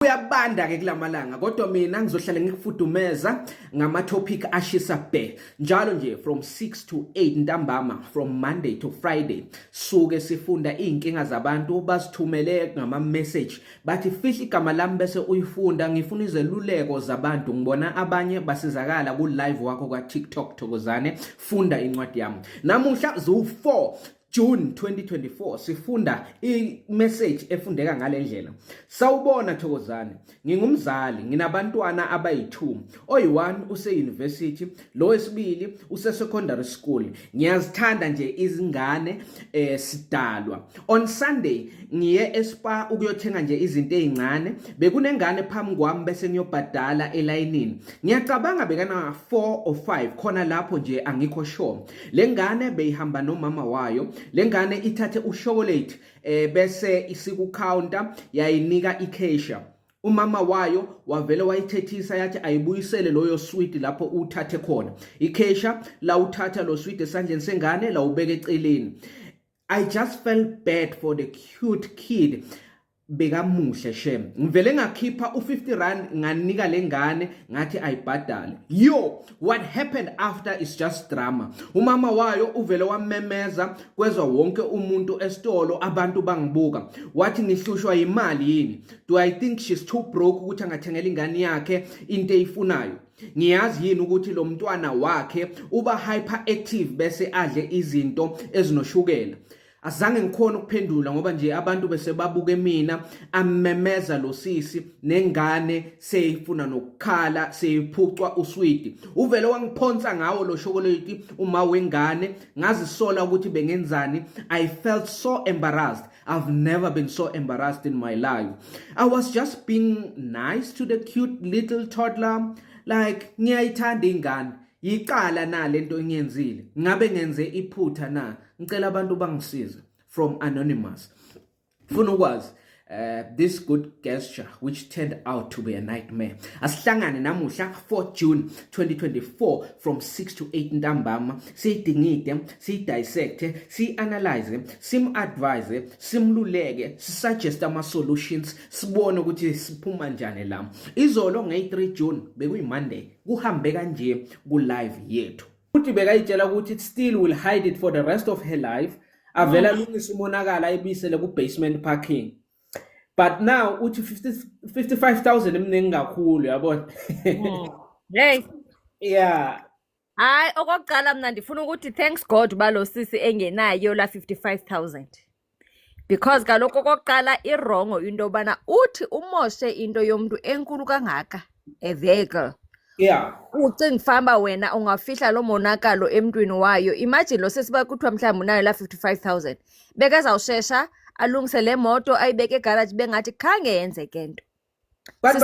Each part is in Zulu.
Uyabanda ke kulamalanga kodwa mina ngizohlala ngikufudumeza ngama topic ashisa bhe njalo nje from 6 to 8 ntambama from Monday to Friday suke sifunda inkinga zabantu basithumele ngama message bathi fihla igama lami bese uyifunda ngifuna izeluleko zabantu ngibona abanye basizakala ku live wakho kwa TikTok Thokozane funda incwadi yami namuhla zu4 June 2024 sifunda i-message efundeka ngalendlela. Sawubona Thokozane, ngingumzali, nginabantwana abayi2. Oyi1 use-university, lo wesibili use-secondary school. Ngiyazithanda nje izingane sidalwa. On Sunday ngiye eSpa ukuyothenga nje izinto ezincane. Bekunengane phambi kwami bese ngiyobhadala elayinini. Ngiyacabanga bekana 4 or 5 khona lapho nje angikho sure. Lengane beyihamba nomama wayo. Lengane ithathe uchocolate bese isiku counter yayinika iCasia. Umama wayo wavele wayithethisa yathi ayibuyisele loyo sweet lapho uthathe khona. iCasia la uthatha lo sweet esandleni sengane la ubeke eceleni. I just felt bad for the cute kid. Bekamuhle shem ngivele ngakhipha u50 rand nganika lengane ngathi ayibhadale. Yo, what happened after is just drama. Umama wayo uvele wamemeza kwezwa wonke umuntu esitolo abantu bangibuka wathi ngihlushwa imali yini. Do I think she's too broke ukuthi angathengela ingane yakhe into eyifunayo? Ngiyazi yini ukuthi lo mntwana wakhe uba hyperactive bese adle izinto ezinoshukela. Azange ngikhona ukuphendula ngoba nje abantu bese babuke mina amemeza lo sisi nengane seyifuna nokukhala seyiphucwa uswidi. Uvele wangiphonsa ngawo lo chocolate uma wengane ngazisola ukuthi bengenzani. I felt so embarrassed. I've never been so embarrassed in my life. I was just being nice to the cute little toddler like ngiyayithanda ingane. Yiqala na lento engiyenzile. Ngabe ngenze iphutha na. Ngicela abantu bangisize from anonymous. Funa ukwazi this good gesture which turned out to be a nightmare. Asihlangane namuhla 4 June 2024 from 6 to 8 ntambama. Siyidingide, siyidissecte, sianalyze, simadvise, simluleke, suggest ama solutions, sibone ukuthi siphuma njani la. Izolo nge3 June bekuyi Monday. Kuhambe kanje ku live yethu. Uthi bekayitshela ukuthi still will hide it for the rest of her life. Avela lungisa umonakala ayibisele ku basement parking. But now uthi 55,000 emningi kakhulu yabona. Hey. Yeah. Hayi okokuqala mina ndifuna ukuthi thanks God balo sisi engenayo la 55,000. Because kaloko okokuqala irongo into obana uthi umoshe into yomuntu enkulu kangaka a vehicle. Yeah. Ucinga famba wena ungafihla lo monakalo emntwini wayo. Imagine lo sesiba kuthiwa mhlawumbe unayo la 55,000. Bekazawushesha alungise le moto ayibeke egarage bengathi khange yenzeke into. But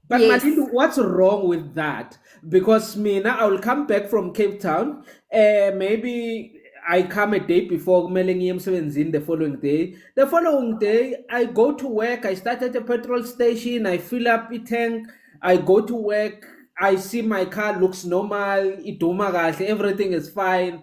Yes. Madilu, what's wrong with that? Because mina I will come back from Cape Town. Maybe I come a day before kumele ngiye emsebenzini the following day. The following day I go to work. I start at a petrol station. I fill up a tank. I go to work. I see my car looks normal. Iduma kahle. Everything is fine.